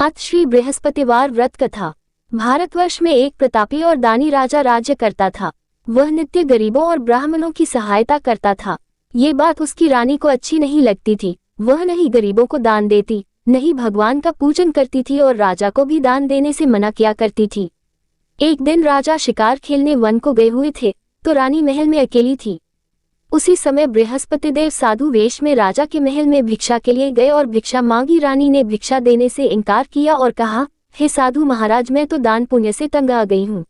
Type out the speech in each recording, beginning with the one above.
अथ श्री बृहस्पतिवार व्रत कथा। भारतवर्ष में एक प्रतापी और दानी राजा राज्य करता था। वह नित्य गरीबों और ब्राह्मणों की सहायता करता था। ये बात उसकी रानी को अच्छी नहीं लगती थी। वह नहीं गरीबों को दान देती, नहीं भगवान का पूजन करती थी और राजा को भी दान देने से मना किया करती थी। एक दिन राजा शिकार खेलने वन को गए हुए थे, तो रानी महल में अकेली थी। उसी समय बृहस्पतिदेव साधु वेश में राजा के महल में भिक्षा के लिए गए और भिक्षा मांगी। रानी ने भिक्षा देने से इनकार किया और कहा, हे साधु महाराज, मैं तो दान पुण्य से तंग आ गई हूँ।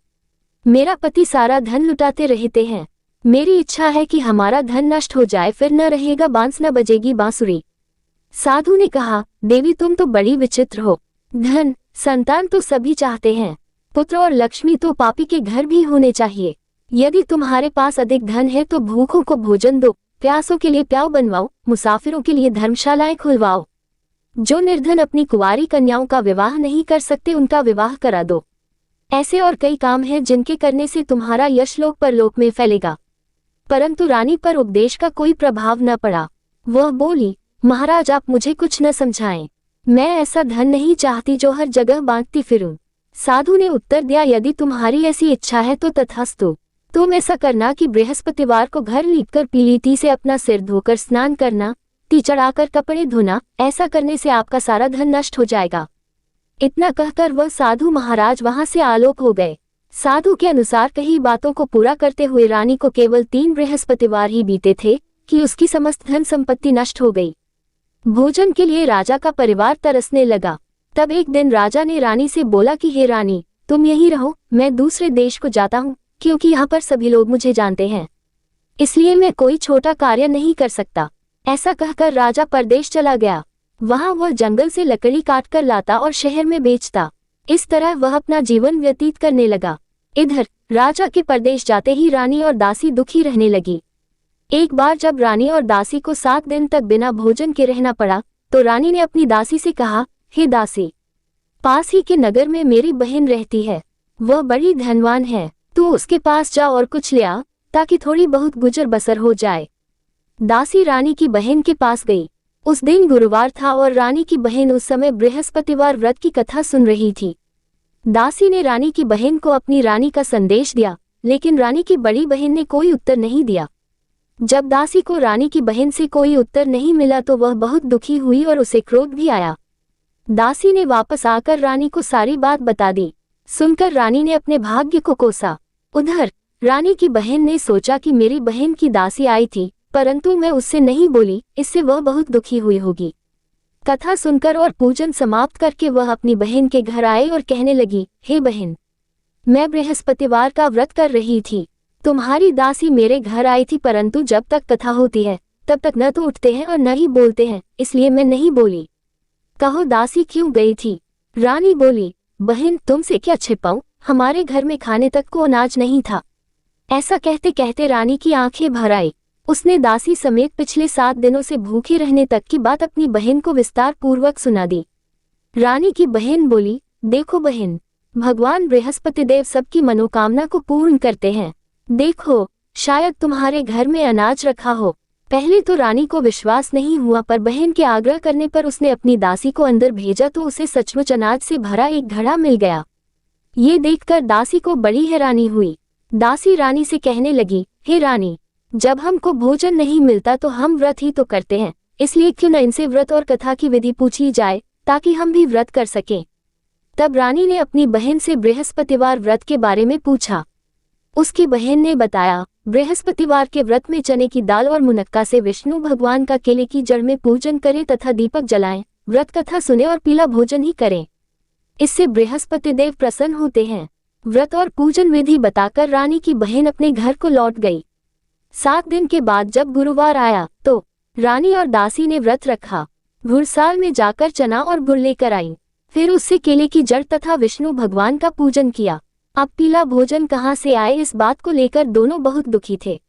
मेरा पति सारा धन लुटाते रहते हैं। मेरी इच्छा है कि हमारा धन नष्ट हो जाए, फिर न रहेगा बांस, न बजेगी बांसुरी। साधु ने कहा, देवी तुम तो बड़ी विचित्र हो। धन संतान तो सभी चाहते हैं, पुत्र और लक्ष्मी तो पापी के घर भी होने चाहिए। यदि तुम्हारे पास अधिक धन है तो भूखों को भोजन दो, प्यासों के लिए प्याऊ बनवाओ, मुसाफिरों के लिए धर्मशालाएं खुलवाओ। जो निर्धन अपनी कुंवारी कन्याओं का विवाह नहीं कर सकते, उनका विवाह करा दो। ऐसे और कई काम हैं जिनके करने से तुम्हारा यश लोक परलोक में फैलेगा। परंतु रानी पर उपदेश का कोई प्रभाव न पड़ा। वह बोली, महाराज आप मुझे कुछ न समझाएं। मैं ऐसा धन नहीं चाहती जो हर जगह बांटती फिरूं। साधु ने उत्तर दिया, यदि तुम्हारी ऐसी इच्छा है तो तथास्तु। तुम ऐसा करना कि बृहस्पतिवार को घर लीपकर पीली ती से अपना सिर धोकर स्नान करना, ती चढ़ाकर कपड़े धोना। ऐसा करने से आपका सारा धन नष्ट हो जाएगा। इतना कहकर वह साधु महाराज वहां से आलोक हो गए। साधु के अनुसार कही बातों को पूरा करते हुए रानी को केवल 3 बृहस्पतिवार ही बीते थे कि उसकी समस्त धन संपत्ति नष्ट हो गई। भोजन के लिए राजा का परिवार तरसने लगा। तब एक दिन राजा ने रानी से बोला कि हे रानी, तुम यहीं रहो, मैं दूसरे देश को जाता हूँ, क्योंकि यहाँ पर सभी लोग मुझे जानते हैं, इसलिए मैं कोई छोटा कार्य नहीं कर सकता। ऐसा कहकर राजा परदेश चला गया। वहां वह जंगल से लकड़ी काटकर लाता और शहर में बेचता। इस तरह वह अपना जीवन व्यतीत करने लगा। इधर राजा के परदेश जाते ही रानी और दासी दुखी रहने लगी। एक बार जब रानी और दासी को 7 दिन तक बिना भोजन के रहना पड़ा, तो रानी ने अपनी दासी से कहा, हे दासी, पास ही के नगर में मेरी बहन रहती है, वह बड़ी धनवान है, तू उसके पास जा और कुछ ले आ, ताकि थोड़ी बहुत गुजर बसर हो जाए। दासी रानी की बहन के पास गई। उस दिन गुरुवार था और रानी की बहन उस समय बृहस्पतिवार व्रत की कथा सुन रही थी। दासी ने रानी की बहन को अपनी रानी का संदेश दिया, लेकिन रानी की बड़ी बहन ने कोई उत्तर नहीं दिया। जब दासी को रानी की बहन से कोई उत्तर नहीं मिला तो वह बहुत दुखी हुई और उसे क्रोध भी आया। दासी ने वापस आकर रानी को सारी बात बता दी। सुनकर रानी ने अपने भाग्य को कोसा। उधर रानी की बहन ने सोचा कि मेरी बहन की दासी आई थी, परंतु मैं उससे नहीं बोली, इससे वह बहुत दुखी हुई होगी। कथा सुनकर और पूजन समाप्त करके वह अपनी बहन के घर आए और कहने लगी, हे बहन, मैं बृहस्पतिवार का व्रत कर रही थी। तुम्हारी दासी मेरे घर आई थी, परंतु जब तक कथा होती है तब तक न तो उठते हैं और न ही बोलते हैं, इसलिए मैं नहीं बोली। कहो दासी क्यों गई थी? रानी बोली, बहन तुमसे क्या छिपाऊं, हमारे घर में खाने तक को अनाज नहीं था। ऐसा कहते कहते रानी की आंखें भर आई। उसने दासी समेत पिछले 7 दिनों से भूखे रहने तक की बात अपनी बहन को विस्तार पूर्वक सुना दी। रानी की बहन बोली, देखो बहन, भगवान बृहस्पतिदेव सबकी मनोकामना को पूर्ण करते हैं। देखो, शायद तुम्हारे घर में अनाज रखा हो। पहले तो रानी को विश्वास नहीं हुआ, पर बहन के आग्रह करने पर उसने अपनी दासी को अंदर भेजा तो उसे सचमुच अनाज से भरा एक घड़ा मिल गया। ये देखकर दासी को बड़ी हैरानी हुई। दासी रानी से कहने लगी, हे रानी, जब हमको भोजन नहीं मिलता तो हम व्रत ही तो करते हैं, इसलिए क्यों न इनसे व्रत और कथा की विधि पूछी जाए, ताकि हम भी व्रत कर सकें। तब रानी ने अपनी बहन से बृहस्पतिवार व्रत के बारे में पूछा। उसकी बहन ने बताया, बृहस्पतिवार के व्रत में चने की दाल और मुनक्का से विष्णु भगवान का केले की जड़ में पूजन करें तथा दीपक जलाएं, व्रत कथा सुने और पीला भोजन ही करें। इससे बृहस्पतिदेव प्रसन्न होते हैं। व्रत और पूजन विधि बताकर रानी की बहन अपने घर को लौट गई। 7 दिन के बाद जब गुरुवार आया तो रानी और दासी ने व्रत रखा। घुड़साल में जाकर चना और गुड़ लेकर आई, फिर उससे केले की जड़ तथा विष्णु भगवान का पूजन किया। अब पीला भोजन कहाँ से आए, इस बात को लेकर दोनों बहुत दुखी थे।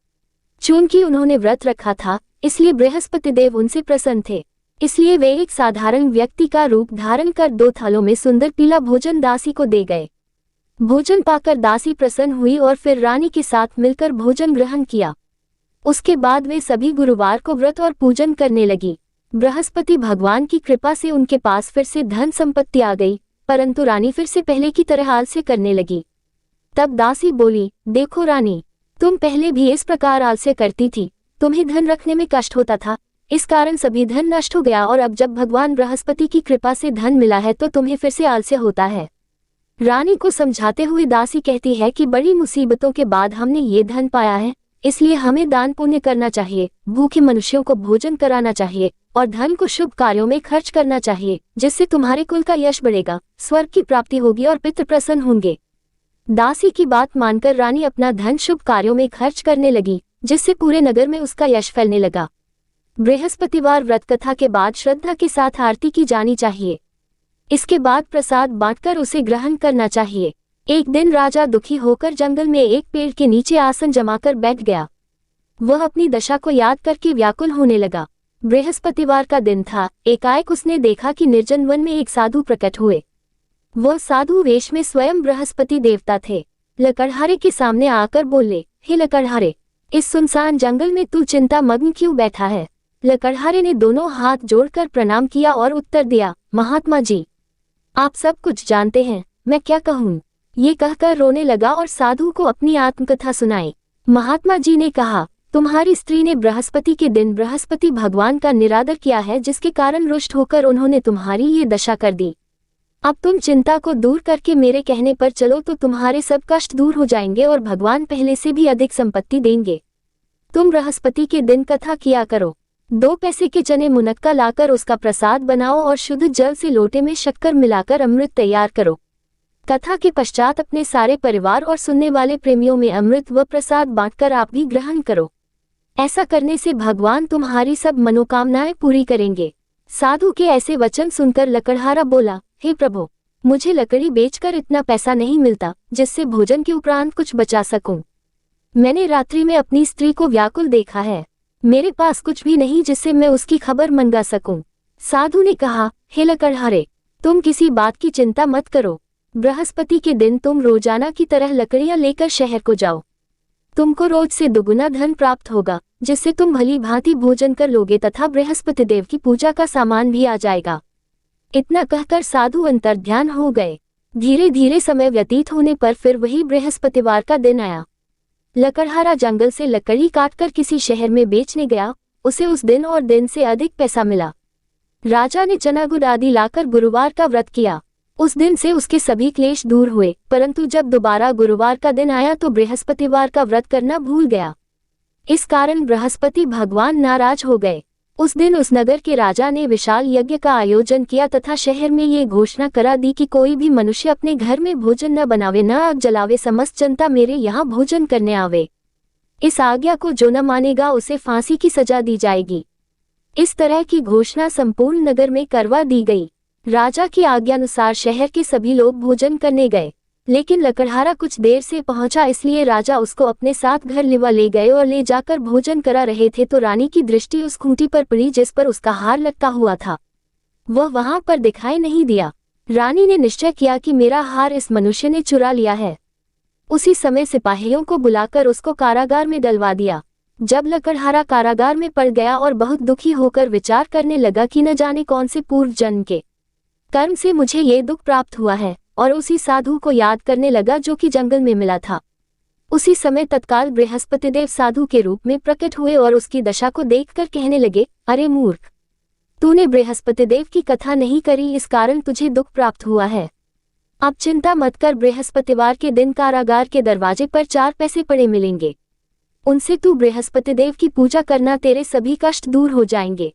चूंकि उन्होंने व्रत रखा था, इसलिए बृहस्पतिदेव उनसे प्रसन्न थे, इसलिए वे एक साधारण व्यक्ति का रूप धारण कर 2 थालों में सुंदर पीला भोजन दासी को दे गए। भोजन पाकर दासी प्रसन्न हुई और फिर रानी के साथ मिलकर भोजन ग्रहण किया। उसके बाद वे सभी गुरुवार को व्रत और पूजन करने लगी। बृहस्पति भगवान की कृपा से उनके पास फिर से धन संपत्ति आ गई, परंतु रानी फिर से पहले की तरह आलस्य करने लगी। तब दासी बोली, देखो रानी, तुम पहले भी इस प्रकार आलस्य करती थी, तुम्हें धन रखने में कष्ट होता था, इस कारण सभी धन नष्ट हो गया, और अब जब भगवान बृहस्पति की कृपा से धन मिला है तो तुम्हें फिर से आलस्य होता है। रानी को समझाते हुए दासी कहती है कि बड़ी मुसीबतों के बाद हमने ये धन पाया है, इसलिए हमें दान पुण्य करना चाहिए, भूखे मनुष्यों को भोजन कराना चाहिए और धन को शुभ कार्यों में खर्च करना चाहिए, जिससे तुम्हारे कुल का यश बढ़ेगा, स्वर्ग की प्राप्ति होगी और पितृ प्रसन्न होंगे। दासी की बात मानकर रानी अपना धन शुभ कार्यों में खर्च करने लगी, जिससे पूरे नगर में उसका यश फैलने लगा। बृहस्पतिवार व्रत कथा के बाद श्रद्धा के साथ आरती की जानी चाहिए। इसके बाद प्रसाद बांटकर उसे ग्रहण करना चाहिए। एक दिन राजा दुखी होकर जंगल में एक पेड़ के नीचे आसन जमाकर बैठ गया। वह अपनी दशा को याद करके व्याकुल होने लगा। बृहस्पतिवार का दिन था। एकाएक उसने देखा कि निर्जन वन में एक साधु प्रकट हुए। वह साधु वेश में स्वयं बृहस्पति देवता थे। लकड़हारे के सामने आकर बोले, हे लकड़हारे, इस सुनसान जंगल में तू चिंता मग्न क्यों बैठा है? लकड़हारे ने दोनों हाथ जोड़कर प्रणाम किया और उत्तर दिया, महात्मा जी, आप सब कुछ जानते हैं, मैं क्या कहूँ? ये कहकर रोने लगा और साधु को अपनी आत्मकथा सुनाई। महात्मा जी ने कहा, तुम्हारी स्त्री ने बृहस्पति के दिन बृहस्पति भगवान का निरादर किया है, जिसके कारण रुष्ट होकर उन्होंने तुम्हारी ये दशा कर दी। अब तुम चिंता को दूर करके मेरे कहने पर चलो तो तुम्हारे सब कष्ट दूर हो जाएंगे और भगवान पहले से भी अधिक संपत्ति देंगे। तुम बृहस्पति के दिन कथा किया करो। 2 पैसे के चने मुनक्का लाकर उसका प्रसाद बनाओ और शुद्ध जल से लोटे में शक्कर मिलाकर अमृत तैयार करो। कथा के पश्चात अपने सारे परिवार और सुनने वाले प्रेमियों में अमृत व प्रसाद बांटकर आप भी ग्रहण करो। ऐसा करने से भगवान तुम्हारी सब मनोकामनाएं पूरी करेंगे। साधु के ऐसे वचन सुनकर लकड़हारा बोला, हे प्रभु, मुझे लकड़ी बेचकर इतना पैसा नहीं मिलता जिससे भोजन के उपरांत कुछ बचा सकूं। मैंने रात्रि में अपनी स्त्री को व्याकुल देखा है। मेरे पास कुछ भी नहीं जिससे मैं उसकी खबर मंगा सकूं। साधु ने कहा, हे लकड़हारे, तुम किसी बात की चिंता मत करो। बृहस्पति के दिन तुम रोजाना की तरह लकड़ियां लेकर शहर को जाओ। तुमको रोज से दुगुना धन प्राप्त होगा, जिससे तुम भली भांति भोजन कर लोगे तथा बृहस्पति देव की पूजा का सामान भी आ जाएगा। इतना कहकर साधु अंतर्ध्यान हो गए। धीरे धीरे समय व्यतीत होने पर फिर वही बृहस्पतिवार का दिन आया। लकड़हारा जंगल से लकड़ी काटकर किसी शहर में बेचने गया। उसे उस दिन और दिन से अधिक पैसा मिला। राजा ने चना गुड़ आदि लाकर गुरुवार का व्रत किया। उस दिन से उसके सभी क्लेश दूर हुए, परंतु जब दोबारा गुरुवार का दिन आया तो बृहस्पतिवार का व्रत करना भूल गया। इस कारण बृहस्पति भगवान नाराज हो गए। उस दिन उस नगर के राजा ने विशाल यज्ञ का आयोजन किया तथा शहर में ये घोषणा करा दी कि कोई भी मनुष्य अपने घर में भोजन न बनावे, न आग जलावे, समस्त जनता मेरे यहाँ भोजन करने आवे। इस आज्ञा को जो न मानेगा उसे फांसी की सजा दी जाएगी। इस तरह की घोषणा संपूर्ण नगर में करवा दी गई। राजा की आज्ञानुसार शहर के सभी लोग भोजन करने गए, लेकिन लकड़हारा कुछ देर से पहुंचा, इसलिए राजा उसको अपने साथ घर लिवा ले गए और ले जाकर भोजन करा रहे थे तो रानी की दृष्टि उस खूंटी पर पड़ी जिस पर उसका हार लटका हुआ था। वह वहां पर दिखाई नहीं दिया। रानी ने निश्चय किया कि मेरा हार इस मनुष्य ने चुरा लिया है। उसी समय सिपाहियों को बुलाकर उसको कारागार में डलवा दिया। जब लकड़हारा कारागार में पड़ गया और बहुत दुखी होकर विचार करने लगा कि न जाने कौन से पूर्व जन्म के कर्म से मुझे ये दुख प्राप्त हुआ है, और उसी साधु को याद करने लगा जो कि जंगल में मिला था। उसी समय तत्काल बृहस्पतिदेव साधु के रूप में प्रकट हुए और उसकी दशा को देखकर कहने लगे, अरे मूर्ख, तूने बृहस्पतिदेव की कथा नहीं करी, इस कारण तुझे दुख प्राप्त हुआ है। अब चिंता मत कर, बृहस्पतिवार के दिन कारागार के दरवाजे पर 4 पैसे पड़े मिलेंगे। उनसे तू बृहस्पतिदेव की पूजा करना, तेरे सभी कष्ट दूर हो जाएंगे।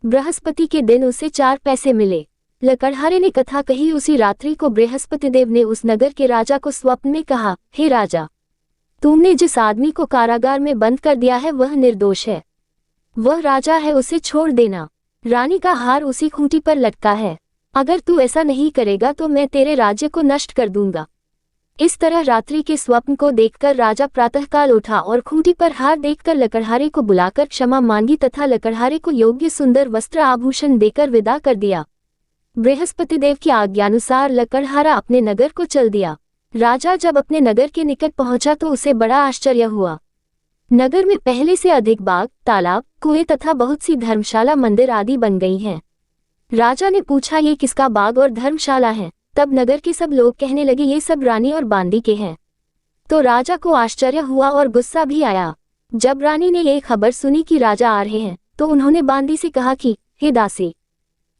बृहस्पति के दिन उसे 4 पैसे मिले। लकड़हारे ने कथा कही। उसी रात्रि को बृहस्पतिदेव ने उस नगर के राजा को स्वप्न में कहा, हे राजा, तुमने जिस आदमी को कारागार में बंद कर दिया है वह निर्दोष है। वह राजा है, उसे छोड़ देना। रानी का हार उसी खूंटी पर लटका है। अगर तू ऐसा नहीं करेगा तो मैं तेरे राज्य को नष्ट कर दूंगा। इस तरह रात्रि के स्वप्न को देखकर राजा प्रातःकाल उठा और खूंटी पर हार देखकर लकड़हारे को बुलाकर क्षमा मांगी तथा लकड़हारे को योग्य सुंदर वस्त्र आभूषण देकर विदा कर दिया। बृहस्पतिदेव की आज्ञानुसार लकड़हारा अपने नगर को चल दिया। राजा जब अपने नगर के निकट पहुंचा तो उसे बड़ा आश्चर्य हुआ। नगर में पहले से अधिक बाग, तालाब, कुएं तथा बहुत सी धर्मशाला, मंदिर आदि बन गई हैं। राजा ने पूछा, ये किसका बाग और धर्मशाला है? तब नगर के सब लोग कहने लगे, ये सब रानी और बांदी के हैं। तो राजा को आश्चर्य हुआ और गुस्सा भी आया। जब रानी ने ये खबर सुनी कि राजा आ रहे हैं, तो उन्होंने बांदी से कहा कि हे दासी,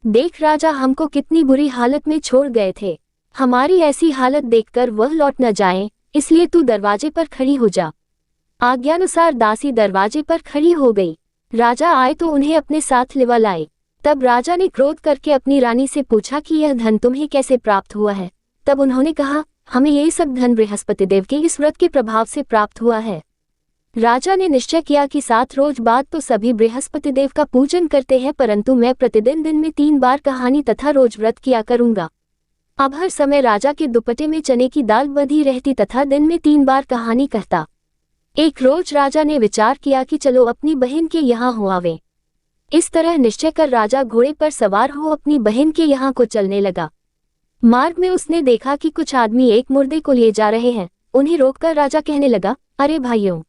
देख राजा हमको कितनी बुरी हालत में छोड़ गए थे। हमारी ऐसी हालत देखकर वह लौट न जाएं, इसलिए तू दरवाजे पर खड़ी हो जा। आज्ञानुसार दासी दरवाजे पर खड़ी हो गई। राजा आए तो उन्हें अपने साथ लिवा लाए। तब राजा ने क्रोध करके अपनी रानी से पूछा कि यह धन तुम्हें कैसे प्राप्त हुआ है? तब उन्होंने कहा, हमें ये सब धन बृहस्पति देव के इस व्रत के प्रभाव से प्राप्त हुआ है। राजा ने निश्चय किया कि 7 रोज बाद तो सभी बृहस्पति देव का पूजन करते हैं, परंतु मैं प्रतिदिन दिन में 3 बार कहानी तथा रोज व्रत किया करूंगा। अब हर समय राजा के दुपट्टे में चने की दाल बंधी रहती तथा दिन में 3 बार कहानी कहता। एक रोज राजा ने विचार किया कि चलो अपनी बहन के यहाँ हो आवे। इस तरह निश्चय कर राजा घोड़े पर सवार हो अपनी बहन के यहाँ को चलने लगा। मार्ग में उसने देखा कि कुछ आदमी एक मुर्दे को लिए जा रहे हैं। उन्हें रोककर राजा कहने लगा, अरे भाइयों,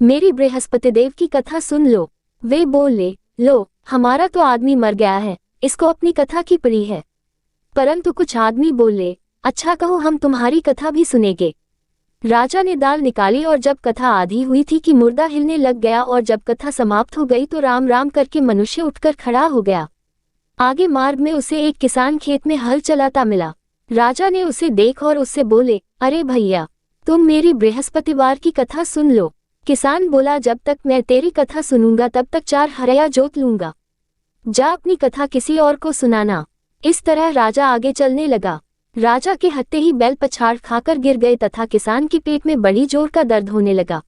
मेरी बृहस्पति देव की कथा सुन लो। वे बोले, लो, हमारा तो आदमी मर गया है, इसको अपनी कथा की पड़ी है। परंतु कुछ आदमी बोले, अच्छा कहो, हम तुम्हारी कथा भी सुनेंगे। राजा ने दाल निकाली और जब कथा आधी हुई थी कि मुर्दा हिलने लग गया, और जब कथा समाप्त हो गई तो राम राम करके मनुष्य उठकर खड़ा हो गया। आगे मार्ग में उसे एक किसान खेत में हल चलाता मिला। राजा ने उसे देख और उससे बोले, अरे भैया, तुम मेरी बृहस्पतिवार की कथा सुन लो। किसान बोला, जब तक मैं तेरी कथा सुनूंगा तब तक 4 हरया जोत लूंगा। जा अपनी कथा किसी और को सुनाना। इस तरह राजा आगे चलने लगा। राजा के हत्ते ही बैल पछाड़ खाकर गिर गए तथा किसान के पेट में बड़ी जोर का दर्द होने लगा।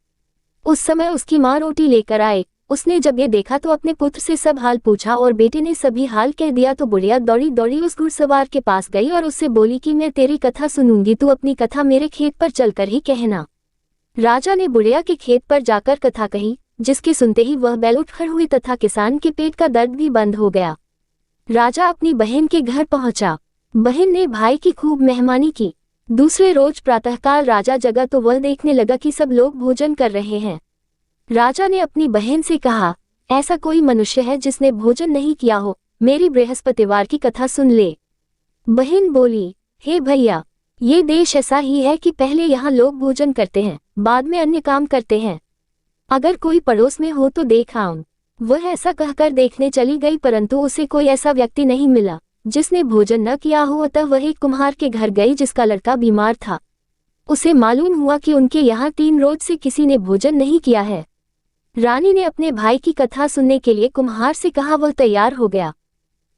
उस समय उसकी माँ रोटी लेकर आए। उसने जब ये देखा तो अपने पुत्र से सब हाल पूछा और बेटे ने सभी हाल कह दिया। तो बुढ़िया दौड़ी दौड़ी उस घुड़सवार के पास गई और उससे बोली कि मैं तेरी कथा सुनूंगी, तू अपनी कथा मेरे खेत पर चलकर ही कहना। राजा ने बुढ़िया के खेत पर जाकर कथा कही, जिसके सुनते ही वह बैल उठ खड़ हुई तथा किसान के पेट का दर्द भी बंद हो गया। राजा अपनी बहन के घर पहुंचा। बहन ने भाई की खूब मेहमानी की। दूसरे रोज प्रातःकाल राजा जगा तो वह देखने लगा कि सब लोग भोजन कर रहे हैं। राजा ने अपनी बहन से कहा, ऐसा कोई मनुष्य है जिसने भोजन नहीं किया हो, मेरी बृहस्पतिवार की कथा सुन ले। बहन बोली, हे भैया, ये देश ऐसा ही है कि पहले यहाँ लोग भोजन करते हैं, बाद में अन्य काम करते हैं। अगर कोई पड़ोस में हो तो देख आऊं। वह ऐसा कहकर देखने चली गई, परंतु उसे कोई ऐसा व्यक्ति नहीं मिला जिसने भोजन न किया हो। अतः वह एक कुम्हार के घर गई जिसका लड़का बीमार था। उसे मालूम हुआ कि उनके यहाँ 3 रोज से किसी ने भोजन नहीं किया है। रानी ने अपने भाई की कथा सुनने के लिए कुम्हार से कहा। वह तैयार हो गया।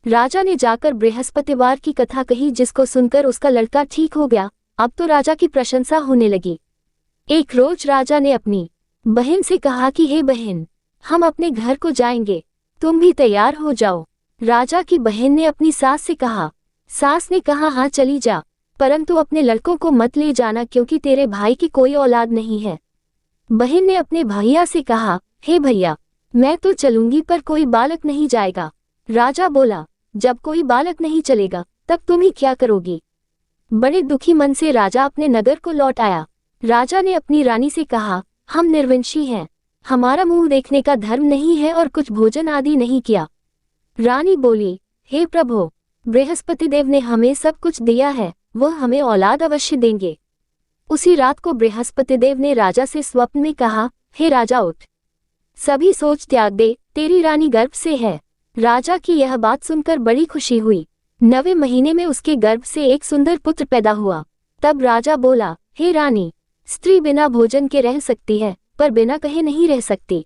राजा ने जाकर बृहस्पतिवार की कथा कही, जिसको सुनकर उसका लड़का ठीक हो गया। अब तो राजा की प्रशंसा होने लगी। एक रोज राजा ने अपनी बहन से कहा कि हे बहन, हम अपने घर को जाएंगे, तुम भी तैयार हो जाओ। राजा की बहन ने अपनी सास से कहा। सास ने कहा, हाँ चली जा, परंतु अपने लड़कों को मत ले जाना, क्योंकि तेरे भाई की कोई औलाद नहीं है। बहन ने अपने भैया से कहा, हे भैया, मैं तो चलूंगी पर कोई बालक नहीं जाएगा। राजा बोला, जब कोई बालक नहीं चलेगा तब तुम ही क्या करोगी? बड़े दुखी मन से राजा अपने नगर को लौट आया। राजा ने अपनी रानी से कहा, हम निर्वंशी हैं, हमारा मुंह देखने का धर्म नहीं है और कुछ भोजन आदि नहीं किया। रानी बोली, हे प्रभु, बृहस्पति देव ने हमें सब कुछ दिया है, वह हमें औलाद अवश्य देंगे। उसी रात को बृहस्पति देव ने राजा से स्वप्न में कहा, हे राजा उठ, सभी सोच त्याग दे, तेरी रानी गर्भ से है। राजा की यह बात सुनकर बड़ी खुशी हुई। 9वें महीने में उसके गर्भ से एक सुंदर पुत्र पैदा हुआ। तब राजा बोला, हे रानी, स्त्री बिना भोजन के रह सकती है, पर बिना कहे नहीं रह सकती।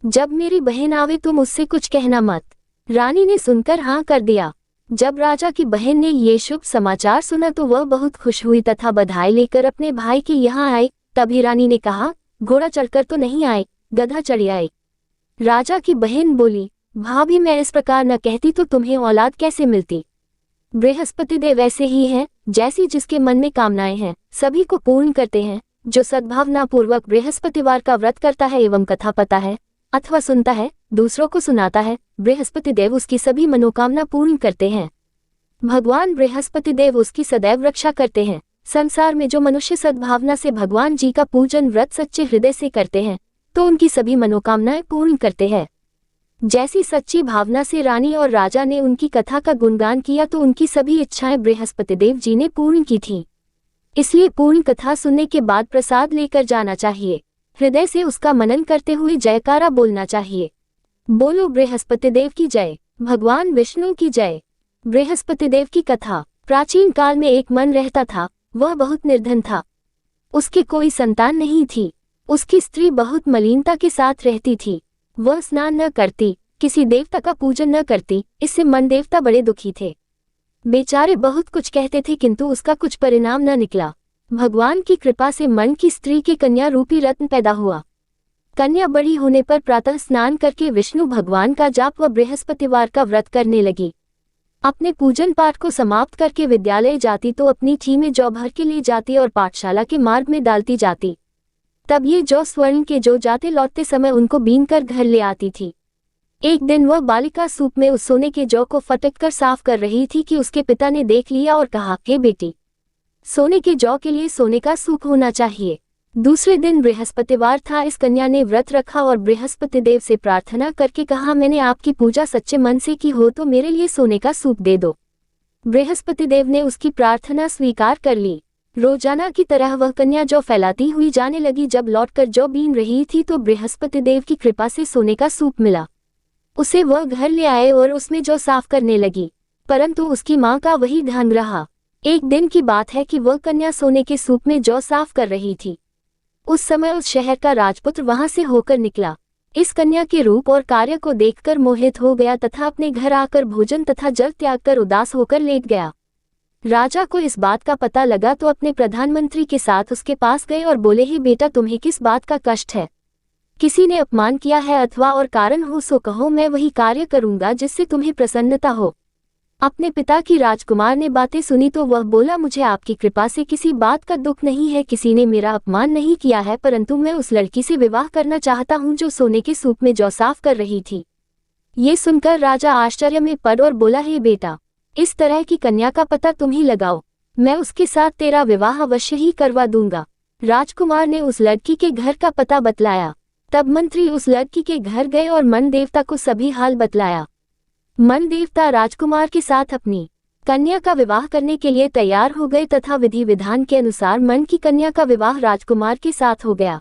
जब मेरी बहन आवे तुम उससे कुछ कहना मत। रानी ने सुनकर हाँ कर दिया। जब राजा की बहन ने ये शुभ समाचार सुना तो वह बहुत खुश हुई तथा बधाई लेकर अपने भाई के यहाँ आई। तभी रानी ने कहा, घोड़ा चढ़कर तो नहीं आए, गधा चढ़ आए। राजा की बहन बोली, भाभी, मैं इस प्रकार न कहती तो तुम्हें औलाद कैसे मिलती? बृहस्पति देव ऐसे ही हैं, जैसी जिसके मन में कामनाएं हैं सभी को पूर्ण करते हैं। जो सद्भावना पूर्वक बृहस्पतिवार का व्रत करता है एवं कथा पता है अथवा सुनता है, दूसरों को सुनाता है, बृहस्पति देव उसकी सभी मनोकामना पूर्ण करते हैं। भगवान बृहस्पति देव उसकी सदैव रक्षा करते हैं। संसार में जो मनुष्य सद्भावना से भगवान जी का पूजन व्रत सच्चे हृदय से करते हैं, तो उनकी सभी मनोकामनाएं पूर्ण करते हैं। जैसी सच्ची भावना से रानी और राजा ने उनकी कथा का गुणगान किया तो उनकी सभी इच्छाएं बृहस्पतिदेव जी ने पूर्ण की थीं। इसलिए पूर्ण कथा सुनने के बाद प्रसाद लेकर जाना चाहिए। हृदय से उसका मनन करते हुए जयकारा बोलना चाहिए। बोलो बृहस्पतिदेव की जय, भगवान विष्णु की जय। बृहस्पतिदेव की कथा। प्राचीन काल में एक मन रहता था, वह बहुत निर्धन था। उसकी कोई संतान नहीं थी। उसकी स्त्री बहुत मलिनता के साथ रहती थी। वह स्नान न करती, किसी देवता का पूजन न करती। इससे मन देवता बड़े दुखी थे। बेचारे बहुत कुछ कहते थे किंतु उसका कुछ परिणाम न निकला। भगवान की कृपा से मन की स्त्री के कन्या रूपी रत्न पैदा हुआ। कन्या बड़ी होने पर प्रातः स्नान करके विष्णु भगवान का जाप व बृहस्पतिवार का व्रत करने लगी। अपने पूजन पाठ को समाप्त करके विद्यालय जाती तो अपनी थी में जौ भर के ले जाती और पाठशाला के मार्ग में डालती जाती। तब ये जौ स्वर्ण के जो जाते लौटते समय उनको बीन कर घर ले आती थी। एक दिन वह बालिका सूप में उस सोने के जौ को फटक कर साफ कर रही थी कि उसके पिता ने देख लिया और कहा, हे बेटी, सोने के जौ के लिए सोने का सूप होना चाहिए। दूसरे दिन बृहस्पतिवार था। इस कन्या ने व्रत रखा और बृहस्पतिदेव से प्रार्थना करके कहा, मैंने आपकी पूजा सच्चे मन से की हो तो मेरे लिए सोने का सूप दे दो। बृहस्पतिदेव ने उसकी प्रार्थना स्वीकार कर ली। रोजाना की तरह वह कन्या जौ फैलाती हुई जाने लगी। जब लौटकर जौ बीन रही थी तो बृहस्पतिदेव की कृपा से सोने का सूप मिला। उसे वह घर ले आए और उसमें जौ साफ करने लगी, परंतु उसकी मां का वही ध्यान रहा। एक दिन की बात है कि वह कन्या सोने के सूप में जौ साफ कर रही थी। उस समय उस शहर का राजपुत्र वहां से होकर निकला। इस कन्या के रूप और कार्य को देखकर मोहित हो गया तथा अपने घर आकर भोजन तथा जल त्याग कर उदास होकर लेट गया। राजा को इस बात का पता लगा तो अपने प्रधानमंत्री के साथ उसके पास गए और बोले, ही बेटा, तुम्हें किस बात का कष्ट है? किसी ने अपमान किया है अथवा और कारण हो सो कहो, मैं वही कार्य करूंगा जिससे तुम्हें प्रसन्नता हो। अपने पिता की राजकुमार ने बातें सुनी तो वह बोला, मुझे आपकी कृपा से किसी बात का दुख नहीं है। किसी ने मेरा अपमान नहीं किया है, परंतु मैं उस लड़की से विवाह करना चाहता हूं जो सोने के सूप में जौ साफ कर रही थी। ये सुनकर राजा आश्चर्य में पड़ और बोला, हे बेटा, इस तरह की कन्या का पता तुम ही लगाओ, मैं उसके साथ तेरा विवाह अवश्य ही करवा दूंगा। राजकुमार ने उस लड़की के घर का पता बतलाया। तब मंत्री उस लड़की के घर गए और मन देवता को सभी हाल बतलाया। मन देवता राजकुमार के साथ अपनी कन्या का विवाह करने के लिए तैयार हो गए तथा विधि विधान के अनुसार मन की कन्या का विवाह राजकुमार के साथ हो गया।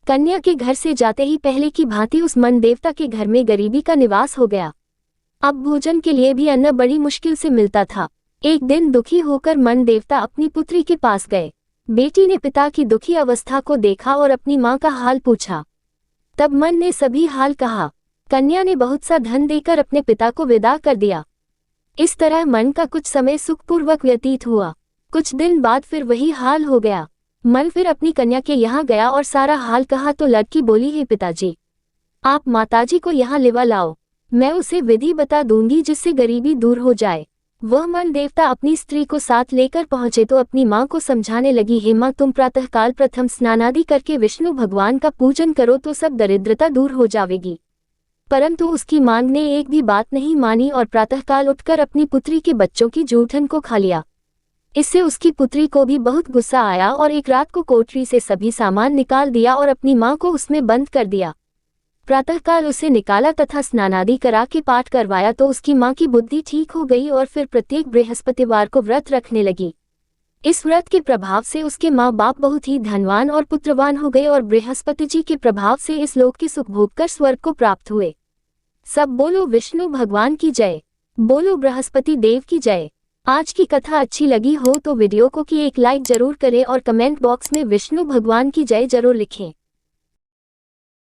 कन्या के घर से जाते ही पहले की भांति उस मन देवता के घर में गरीबी का निवास हो गया। अब भोजन के लिए भी अन्न बड़ी मुश्किल से मिलता था। एक दिन दुखी होकर मन देवता अपनी पुत्री के पास गए। बेटी ने पिता की दुखी अवस्था को देखा और अपनी मां का हाल पूछा। तब मन ने सभी हाल कहा। कन्या ने बहुत सा धन देकर अपने पिता को विदा कर दिया। इस तरह मन का कुछ समय सुखपूर्वक व्यतीत हुआ। कुछ दिन बाद फिर वही हाल हो गया। मन फिर अपनी कन्या के यहाँ गया और सारा हाल कहा तो लड़की बोली, हे पिताजी, आप माताजी को यहाँ लेवा लाओ, मैं उसे विधि बता दूंगी जिससे गरीबी दूर हो जाए। वह मन देवता अपनी स्त्री को साथ लेकर पहुंचे तो अपनी मां को समझाने लगी, हे मां, तुम प्रातःकाल प्रथम स्नानादि करके विष्णु भगवान का पूजन करो तो सब दरिद्रता दूर हो जाएगी। परंतु उसकी मां ने एक भी बात नहीं मानी और प्रातःकाल उठकर अपनी पुत्री के बच्चों की जूठन को खा लिया। इससे उसकी पुत्री को भी बहुत गुस्सा आया और एक रात को कोठरी से सभी सामान निकाल दिया और अपनी मां को उसमें बंद कर दिया। प्रातःकाल उसे निकाला तथा स्नानादि करा के पाठ करवाया तो उसकी मां की बुद्धि ठीक हो गई और फिर प्रत्येक बृहस्पतिवार को व्रत रखने लगी। इस व्रत के प्रभाव से उसके माँ बाप बहुत ही धनवान और पुत्रवान हो गए और बृहस्पति जी के प्रभाव से इस लोक के सुख भोग कर स्वर्ग को प्राप्त हुए। सब बोलो विष्णु भगवान की जय, बोलो बृहस्पति देव की जय। आज की कथा अच्छी लगी हो तो वीडियो को एक लाइक जरूर करें और कमेंट बॉक्स में विष्णु भगवान की जय जरूर लिखें।